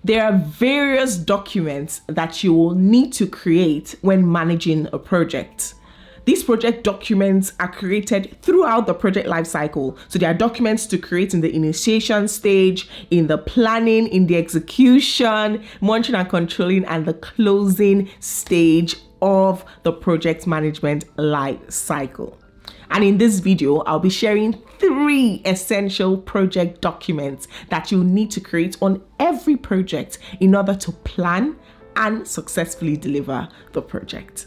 There are various documents that you will need to create when managing a project. These project documents are created throughout the project lifecycle. So there are documents to create in the initiation stage, in the planning, in the execution, monitoring and controlling, and the closing stage of the project management life cycle. And in this video, I'll be sharing 3 essential project documents that you need to create on every project in order to plan and successfully deliver the project.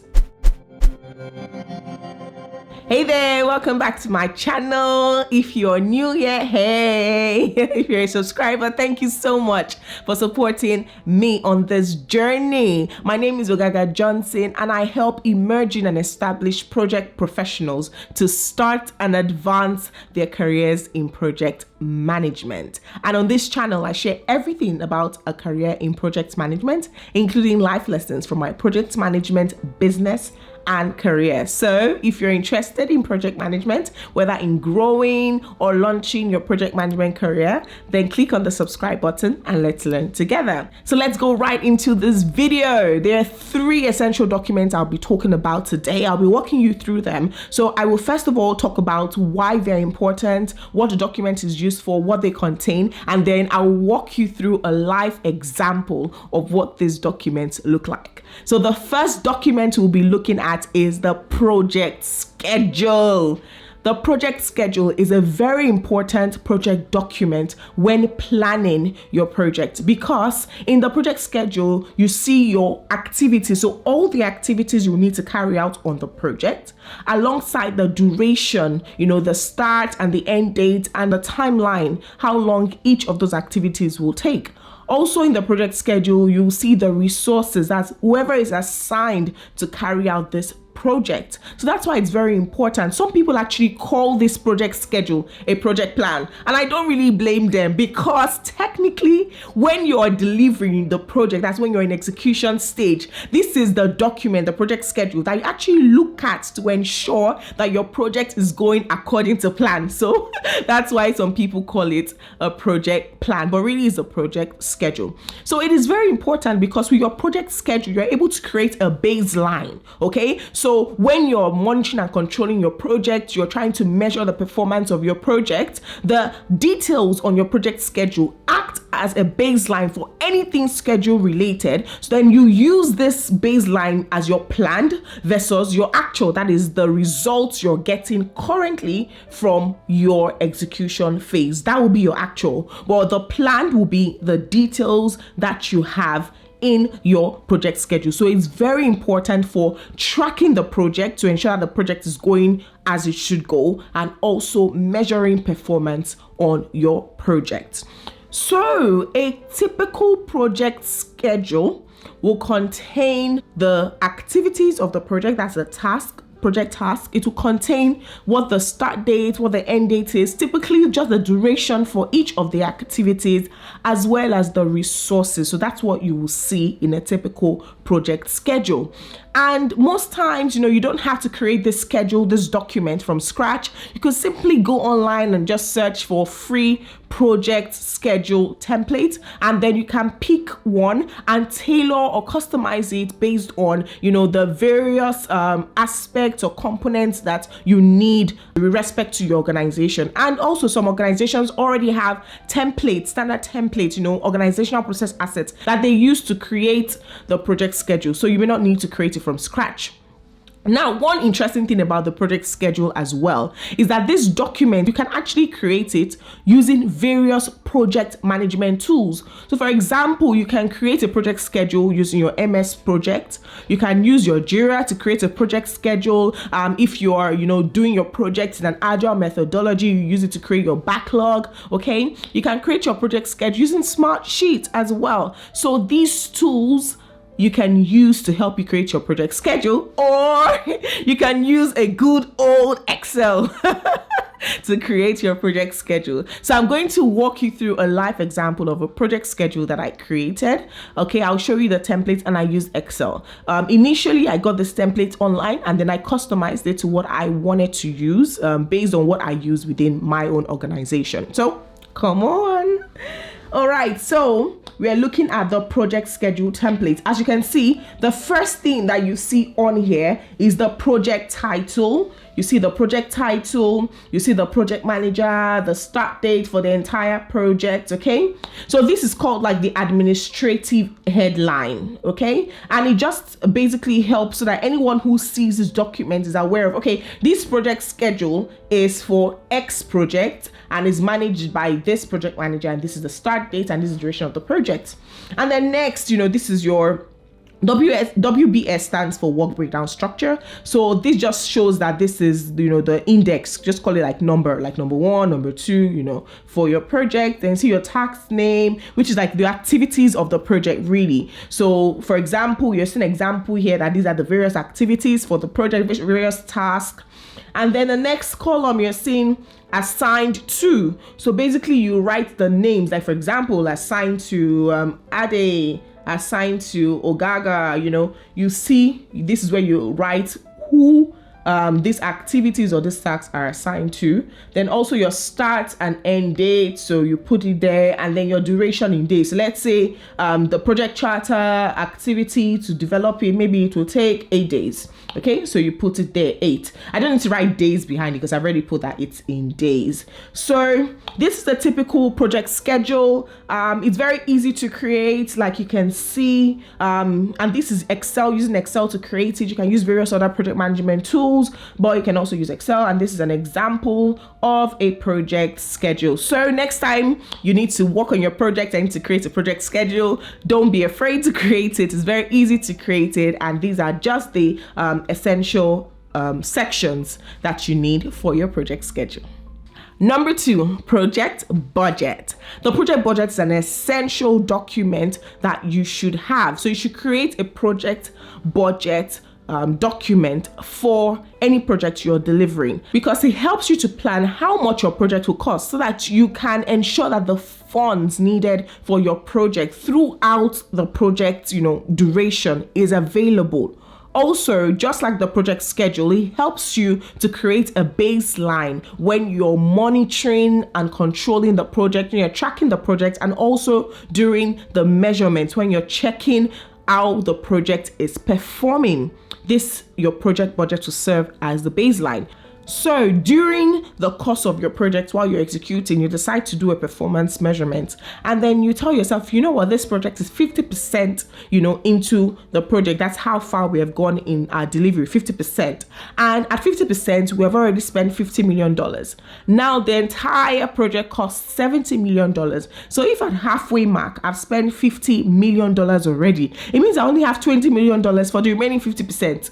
Hey there, welcome back to my channel. If you're new here, hey, if you're a subscriber, thank you so much for supporting me on this journey. My name is Ogaga Johnson, and I help emerging and established project professionals to start and advance their careers in project management. And on this channel, I share everything about a career in project management, including life lessons from my project management business and career. So if you're interested in project management, whether in growing or launching your project management career, then click on the subscribe button and let's learn together. So let's go right into this video. There are 3 essential documents I'll be talking about today. I'll be walking you through them. So I will first of all talk about why they're important, what the document is used for, what they contain, and then I'll walk you through a live example of what these documents look like. So the first document we'll be looking at is the project schedule. The project schedule is a very important project document when planning your project, because in the project schedule, you see your activities. So all the activities you need to carry out on the project, alongside the duration, the start and the end date and the timeline, how long each of those activities will take. Also in the project schedule, you'll see the resources that whoever is assigned to carry out this project. So that's why it's very important. Some people actually call this project schedule a project plan, and I don't really blame them, because technically when you're delivering the project, that's when you're in execution stage, this is the document, the project schedule, that you actually look at to ensure that your project is going according to plan. So that's why some people call it a project plan, but really it's a project schedule. So it is very important, because with your project schedule, you're able to create a baseline. Okay, so when you're monitoring and controlling your project, you're trying to measure the performance of your project, the details on your project schedule act as a baseline for anything schedule related. So then you use this baseline as your planned versus your actual, that is the results you're getting currently from your execution phase. That will be your actual, but the planned will be the details that you have in your project schedule. So it's very important for tracking the project to ensure the project is going as it should go, and also measuring performance on your project. So a typical project schedule will contain the activities of the project, that's a project task. It will contain what the start date, what the end date is, typically just the duration for each of the activities, as well as the resources. So that's what you will see in a typical project schedule. And most times, you don't have to create this schedule, this document from scratch. You could simply go online and just search for free project schedule template, and then you can pick one and tailor or customize it based on, the various aspects or components that you need with respect to your organization. And also some organizations already have templates, standard templates, organizational process assets that they use to create the project schedule. So you may not need to create it from scratch. Now, one interesting thing about the project schedule as well is that this document, you can actually create it using various project management tools. So for example, you can create a project schedule using your MS Project. You can use your Jira to create a project schedule. If you are, doing your project in an agile methodology, you use it to create your backlog. Okay, you can create your project schedule using Smartsheet as well. So these tools you can use to help you create your project schedule, or you can use a good old Excel to create your project schedule. So I'm going to walk you through a live example of a project schedule that I created. Okay, I'll show you the template, and I use Excel. Initially, I got this template online, and then I customized it to what I wanted to use based on what I use within my own organization. So come on. All right, so we are looking at the project schedule template. As you can see, the first thing that you see on here is the project title. You see the project title, you see the project manager, the start date for the entire project, okay? So this is called like the administrative headline, okay? And it just basically helps so that anyone who sees this document is aware of, okay, this project schedule is for X project and is managed by this project manager, and this is the start date and this is the duration of the project. And then next, this is your WBS stands for work breakdown structure. So this just shows that this is, the index, just call it like number 1, number 2, for your project. Then see your task name, which is like the activities of the project really. So for example, you're seeing an example here that these are the various activities for the project, various tasks. And then the next column you're seeing assigned to. So basically you write the names, like for example, assigned to Ade, assigned to Ogaga, you see this is where you write who these activities or these tasks are assigned to. Then also your start and end date, so you put it there, and then your duration in days. So let's say the project charter activity to develop it, maybe it will take 8 days. Okay, so you put it there 8. I don't need to write days behind it because I've already put that it's in days. So this is the typical project schedule. It's very easy to create, like you can see, and this is Excel, using Excel to create it. You can use various other project management tools, but you can also use Excel, and this is an example of a project schedule. So next time you need to work on your project and to create a project schedule, don't be afraid to create it. It's very easy to create it, and these are just the essential sections that you need for your project schedule. Number 2, project budget. The project budget is an essential document that you should have. So you should create a project budget document for any project you're delivering, because it helps you to plan how much your project will cost so that you can ensure that the funds needed for your project throughout the project duration is available. Also, just like the project schedule, it helps you to create a baseline when you're monitoring and controlling the project, when you're tracking the project, and also during the measurements when you're checking how the project is performing. Your project budget will serve as the baseline. So during the course of your project, while you're executing, you decide to do a performance measurement, and then you tell yourself, this project is 50%, into the project. That's how far we have gone in our delivery, 50%. And at 50%, we have already spent $50 million. Now the entire project costs $70 million. So if at halfway mark, I've spent $50 million already, it means I only have $20 million for the remaining 50%.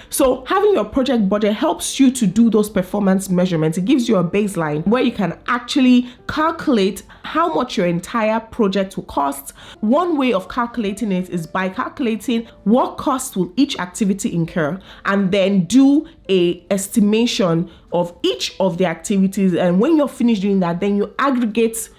So having your project budget helps you to do those performance measurements. It gives you a baseline where you can actually calculate how much your entire project will cost. One way of calculating it is by calculating what cost will each activity incur, and then do a estimation of each of the activities. And when you're finished doing that, then you aggregate,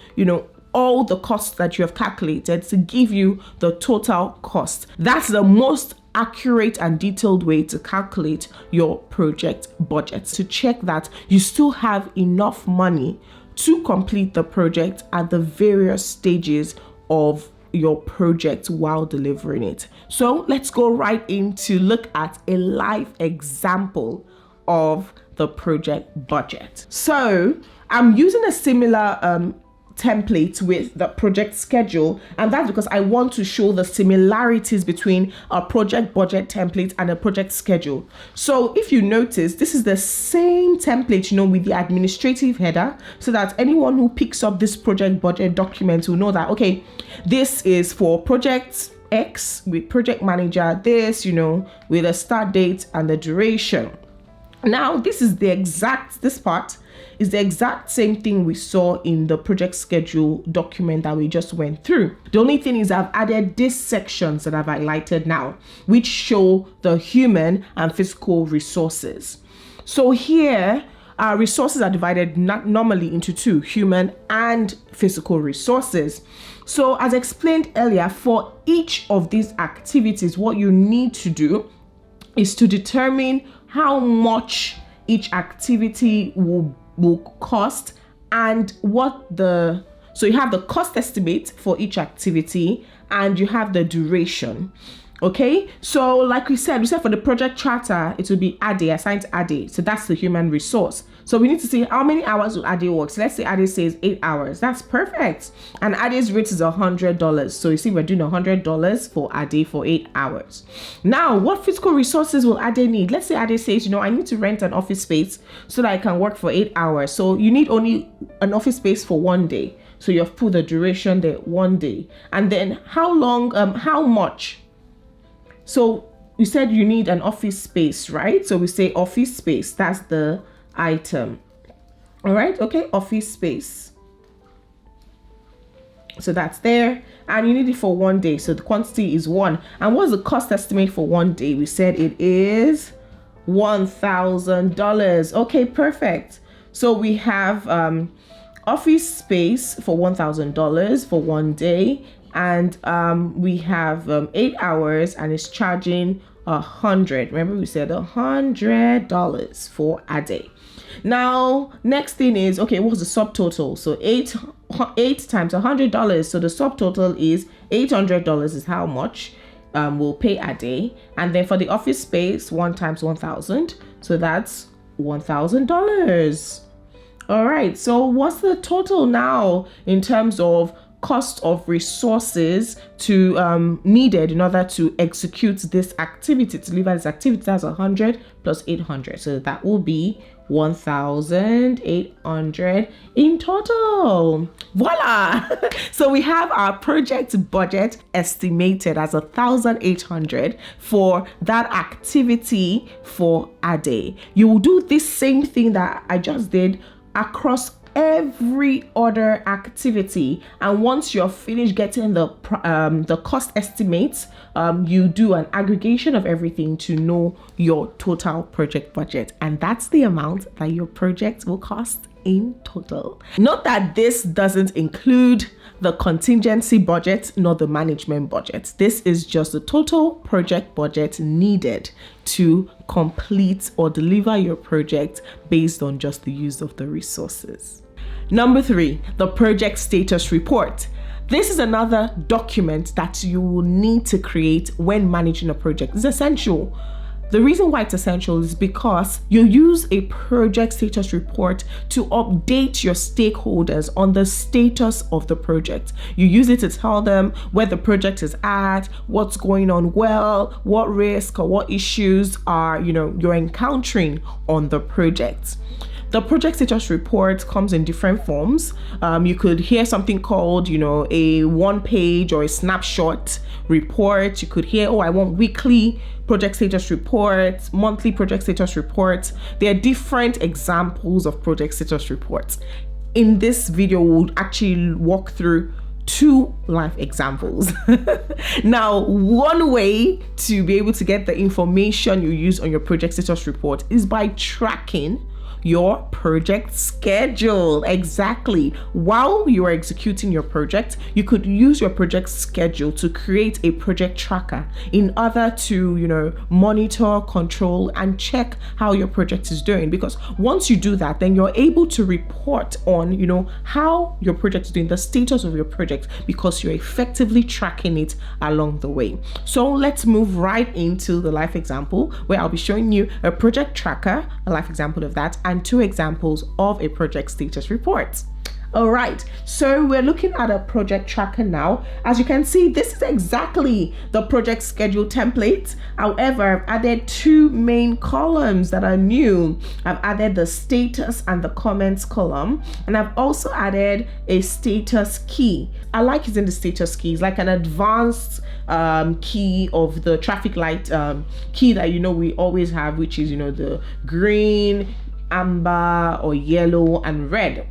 all the costs that you have calculated to give you the total cost. That's the most accurate and detailed way to calculate your project budget, to check that you still have enough money to complete the project at the various stages of your project while delivering it. So let's go right in to look at a live example of the project budget. So I'm using a similar template with the project schedule, and that's because I want to show the similarities between a project budget template and a project schedule. So if you notice, this is the same template, with the administrative header, so that anyone who picks up this project budget document will know that, okay, this is for project X with project manager, this, with a start date and the duration. Now, this part is the exact same thing we saw in the project schedule document that we just went through. The only thing is I've added these sections that I've highlighted now, which show the human and physical resources. So here, our resources are divided normally into two, human and physical resources. So as explained earlier, for each of these activities, what you need to do is to determine how much each activity will cost and what the So you have the cost estimate for each activity and you have the duration. Okay, so like we said for the project charter, it will be Ade, assigned to Ade. So that's the human resource. So we need to see how many hours will Ade work. So let's say Ade says 8 hours. That's perfect. And Ade's rate is $100. So you see, we're doing $100 for Ade for 8 hours. Now, what physical resources will Ade need? Let's say Ade says, I need to rent an office space so that I can work for 8 hours. So you need only an office space for 1 day. So you have put the duration there, 1 day. And then how long, how much? So you said you need an office space, right? So we say office space, that's the item. All right, okay, office space. So that's there, and you need it for 1 day. So the quantity is 1. And what's the cost estimate for 1 day? We said it is $1,000. Okay, perfect. So we have office space for $1,000 for 1 day. And we have 8 hours, and it's charging $100. Remember, we said $100 for a day. Now, next thing is, okay, what's the subtotal? So 8 times $100. So the subtotal is $800 is how much we'll pay a day. And then for the office space, 1 times 1,000. So that's $1,000. All right. So what's the total now in terms of cost of resources to needed in order to execute this activity, to deliver this activity? That's 100 plus 800, so that will be 1,800 in total. Voila! So we have our project budget estimated as 1,800 for that activity for a day. You will do this same thing that I just did across every other activity, and once you're finished getting the cost estimates, you do an aggregation of everything to know your total project budget, and that's the amount that your project will cost in total. Note that this doesn't include the contingency budget nor the management budget. This is just the total project budget needed to complete or deliver your project based on just the use of the resources. Number 3, the project status report. This is another document that you will need to create when managing a project. It's essential. The reason why it's essential is because you use a project status report to update your stakeholders on the status of the project. You use it to tell them where the project is at, what's going on well, what risk or what issues are, you're encountering on the project. The project status report comes in different forms. You could hear something called, a 1-page or a snapshot report. You could hear, I want weekly project status reports, monthly project status reports. There are different examples of project status reports. In this video, we'll actually walk through 2 live examples. Now, one way to be able to get the information you use on your project status report is by tracking your project schedule. Exactly. While you are executing your project, you could use your project schedule to create a project tracker in order to, monitor, control, and check how your project is doing. Because once you do that, then you're able to report on, how your project is doing, the status of your project, because you're effectively tracking it along the way. So let's move right into the live example where I'll be showing you a project tracker, a live example of that, and 2 examples of a project status report. All right, so we're looking at a project tracker now. As you can see, this is exactly the project schedule template. However, I've added 2 main columns that are new. I've added the status and the comments column, and I've also added a status key. I like using the status key. It's like an advanced key of the traffic light key that we always have, which is the green, amber, or yellow and red.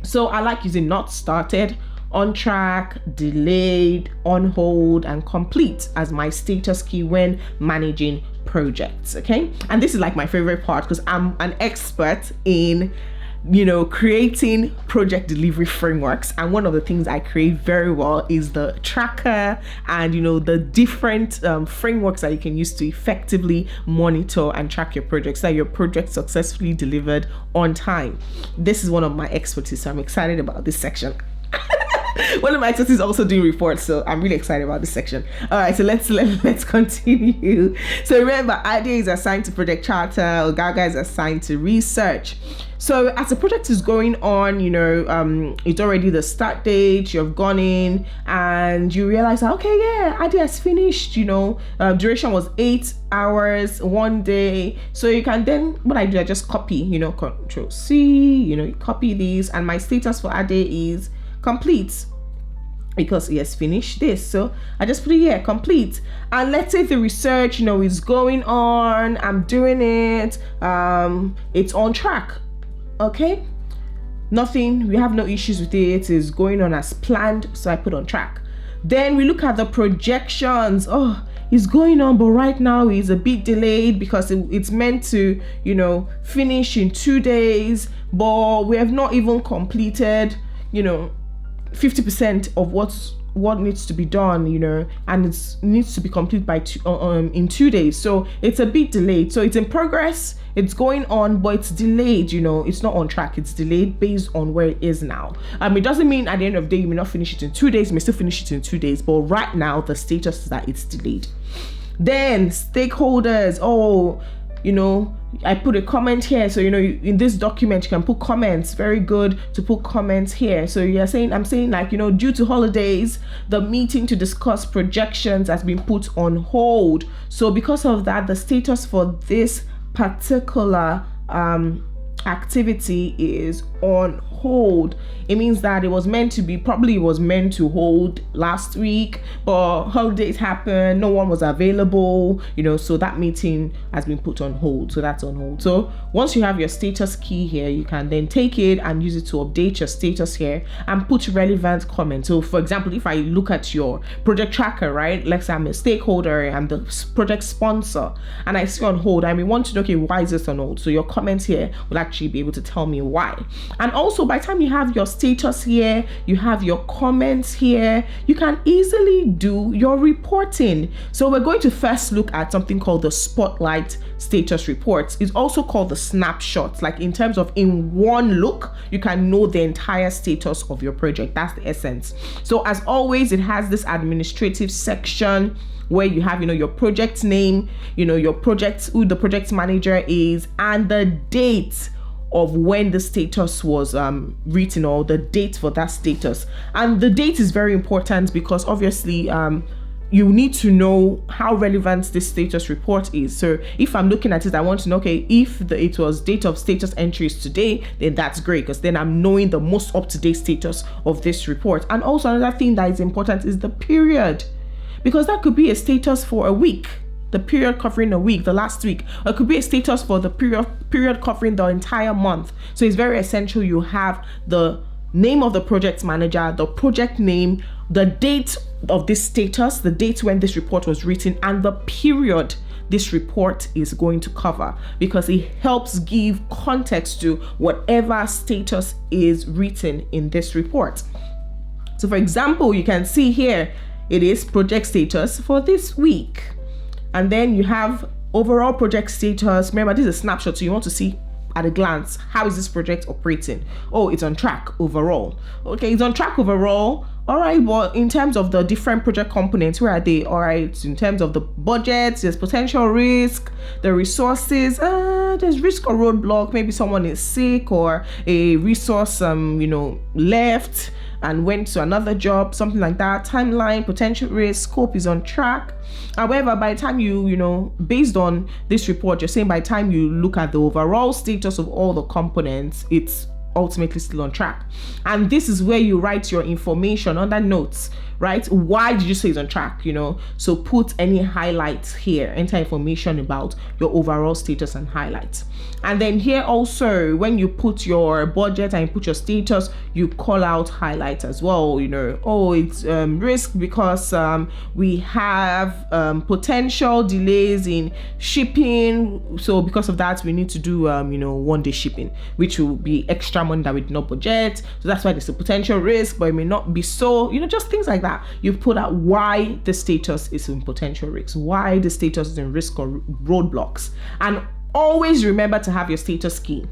So I like using not started, on track, delayed, on hold, and complete as my status key when managing projects. Okay, and this is like my favorite part because I'm an expert in creating project delivery frameworks, and one of the things I create very well is the tracker and the different frameworks that you can use to effectively monitor and track your projects so that your project successfully delivered on time. This is one of my expertise, so I'm excited about this section. One of my exes is also doing reports, so I'm really excited about this section. All right, so let's continue. So remember, Ade is assigned to project charter, Ogaga is assigned to research. So as the project is going on, it's already the start date, you've gone in and you realize, okay, yeah, Ade has finished, duration was 8 hours, 1 day. So you can then, what I do, I just copy, Control C, you copy these, and my status for Ade is complete, because he has finished this. So I just put it here, complete. And let's say the research, is going on, I'm doing it, it's on track. Okay, nothing, we have no issues with it, is going on as planned, so I put on track. Then we look at the projections. It's going on, but right now it's a bit delayed because it's meant to finish in 2 days, but we have not even completed 50% of what needs to be done, and it needs to be complete by in 2 days. So it's a bit delayed. So it's in progress, it's going on, but it's delayed. It's not on track, it's delayed based on where it is now. It doesn't mean at the end of the day you may not finish it in 2 days, you may still finish it in 2 days, but right now the status is that it's delayed. Then stakeholders, I put a comment here. So, in this document, you can put comments. Very good to put comments here. So I'm saying due to holidays, the meeting to discuss projections has been put on hold. So because of that, the status for this particular activity is on hold. It means that it was meant to hold last week, but holidays happened, no one was available, so that meeting has been put on hold. So that's on hold. So once you have your status key here, you can then take it and use it to update your status here and put relevant comments. So for example, if I look at your project tracker, right, let's say I'm a stakeholder, I'm the project sponsor, and I see on hold, I may want to know, okay, why is this on hold? So your comments here will actually be able to tell me why. And also, by the time you have your status here, you have your comments here, you can easily do your reporting. So we're going to first look at something called the Spotlight status reports. It's also called the snapshots. Like in terms of in one look, you can know the entire status of your project. That's the essence. So as always, it has this administrative section where you have, your project name, your project, who the project manager is, and the date of when the status was written, or the date for that status. And the date is very important because obviously you need to know how relevant this status report is. So if I'm looking at it, I want to know, okay, if it was date of status entries today, then that's great, because then I'm knowing the most up-to-date status of this report. And also another thing that is important is the period, because that could be a status for a week, the period covering a week, the last week. Or it could be a status for the period covering the entire month. So it's very essential you have the name of the project manager, the project name, the date of this status, the date when this report was written, and the period this report is going to cover, because it helps give context to whatever status is written in this report. So for example, you can see here, it is project status for this week. And then you have overall project status. Remember, this is a snapshot, so you want to see at a glance, how is this project operating? Oh, it's on track overall. Okay, it's on track overall. All right, but in terms of the different project components, where are they? All right, in terms of the budget, there's potential risk, the resources, there's risk or roadblock. Maybe someone is sick, or a resource, left and went to another job, something like that. Timeline, potential risk, scope is on track. However, by the time based on this report, you're saying by the time you look at the overall status of all the components, it's ultimately still on track. And this is where you write your information under notes, right? Why did you say it's on track? So put any highlights here, enter information about your overall status and highlights. And then here also, when you put your budget and you put your status, you call out highlights as well. Oh, it's risk because we have potential delays in shipping. So because of that, we need to do 1 day shipping, which will be extra money that we did not budget. So that's why there's a potential risk, but it may not be so, just things like that. You put out why the status is in potential risks, why the status is in risk or roadblocks. And always remember to have your status key.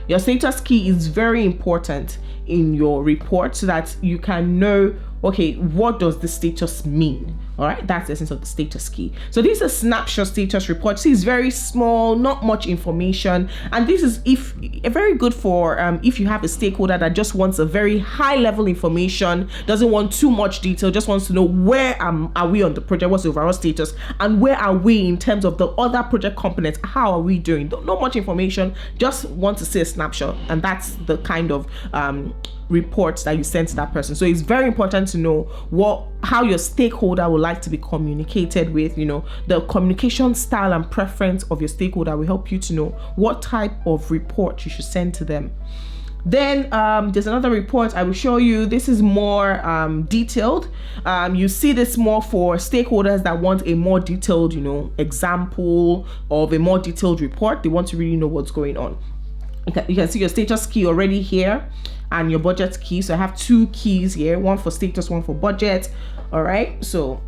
Your status key is very important in your report so that you can know, okay, what does the status mean? All right, that's the essence of the status key. So this is a snapshot status report. See, it's very small, not much information, and this is very good for if you have a stakeholder that just wants a very high level information, doesn't want too much detail, just wants to know where are we on the project, what's the overall status, and where are we in terms of the other project components, how are we doing? Not much information, just want to see a snapshot, and that's the kind of reports that you send to that person. So it's very important to know how your stakeholder would like to be communicated with. The communication style and preference of your stakeholder will help you to know what type of report you should send to them. Then there's another report I will show you. This is more detailed. You see this more for stakeholders that want a more detailed, example of a more detailed report. They want to really know what's going on. You can see your status key already here and your budget key. So I have two keys here, one for status, one for budget. All right, so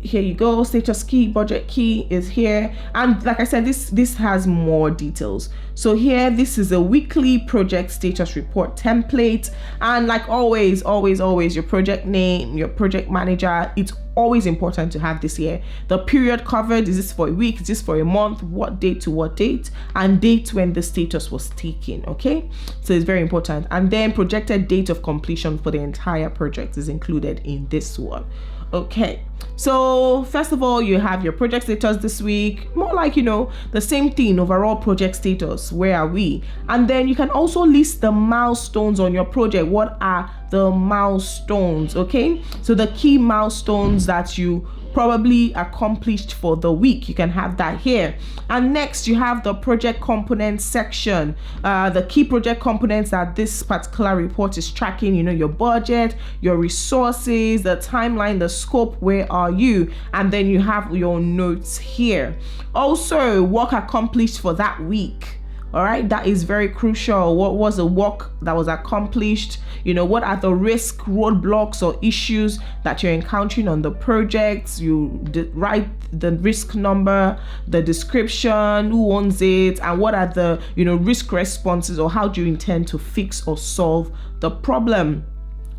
here you go. Status key, budget key is here, and like I said, this has more details. So here, this is a weekly project status report template, and like always your project name, your project manager. It's always important to have this here. The period covered, is this for a week, is this for a month, what date to what date, and date when the status was taken. Okay, so it's very important. And then projected date of completion for the entire project is included in this one. Okay, so first of all, you have your project status this week, more like the same thing, overall project status, where are we? And then you can also list the milestones on your project. What are the milestones? Okay, so the key milestones that you probably accomplished for the week, you can have that here. And next, you have the project components section, the key project components that this particular report is tracking. Your budget, your resources, the timeline, the scope, where are you? And then you have your notes here. Also, work accomplished for that week. All right, that is very crucial. What was the work that was accomplished? What are the risk, roadblocks, or issues that you're encountering on the project? You write the risk number, the description, who owns it, and what are the risk responses, or how do you intend to fix or solve the problem.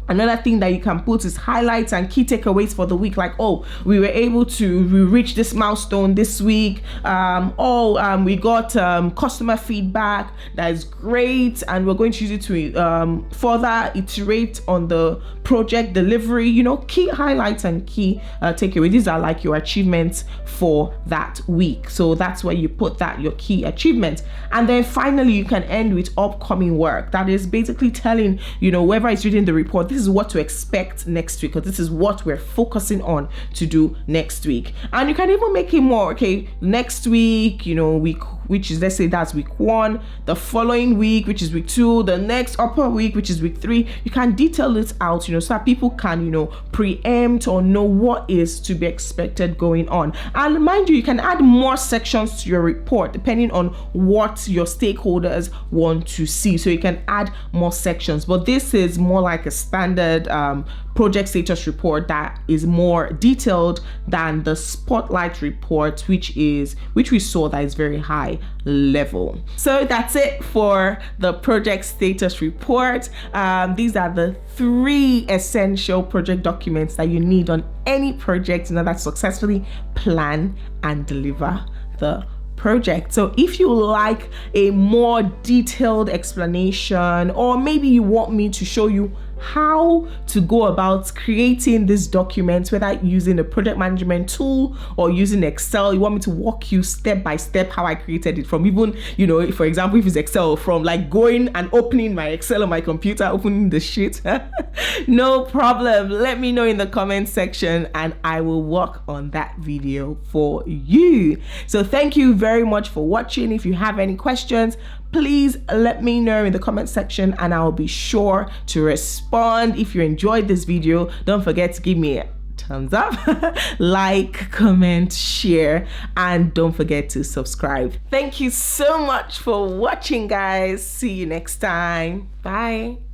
Another thing that you can put is highlights and key takeaways for the week, like, we were able to reach this milestone this week. We got customer feedback that is great, and we're going to use it to further iterate on the project delivery. Key highlights and key takeaways. These are like your achievements for that week. So that's where you put that, your key achievements. And then finally, you can end with upcoming work. That is basically telling, whoever is reading the report, this is what to expect next week, or this is what we're focusing on to do next week. And you can even make it more, next week, week, which is, let's say that's week 1, the following week, which is week 2, the next upper week, which is week 3. You can detail it out, so that people can, preempt or know what is to be expected going on. And mind you, you can add more sections to your report depending on what your stakeholders want to see. So you can add more sections, but this is more like a standard project status report that is more detailed than the spotlight report, which we saw that is very high level. So that's it for the project status report. These are the 3 essential project documents that you need on any project in order to successfully plan and deliver the project. So if you like a more detailed explanation, or maybe you want me to show you how to go about creating this document, whether using a project management tool or using Excel, you want me to walk you step by step how I created it, from even, for example, if it's Excel, from like going and opening my Excel on my computer, opening the sheet. No problem. Let me know in the comment section and I will work on that video for you. So thank you very much for watching. If you have any questions, please let me know in the comment section and I'll be sure to respond. If you enjoyed this video, don't forget to give me a thumbs up, like, comment, share, and don't forget to subscribe. Thank you so much for watching, guys. See you next time. Bye.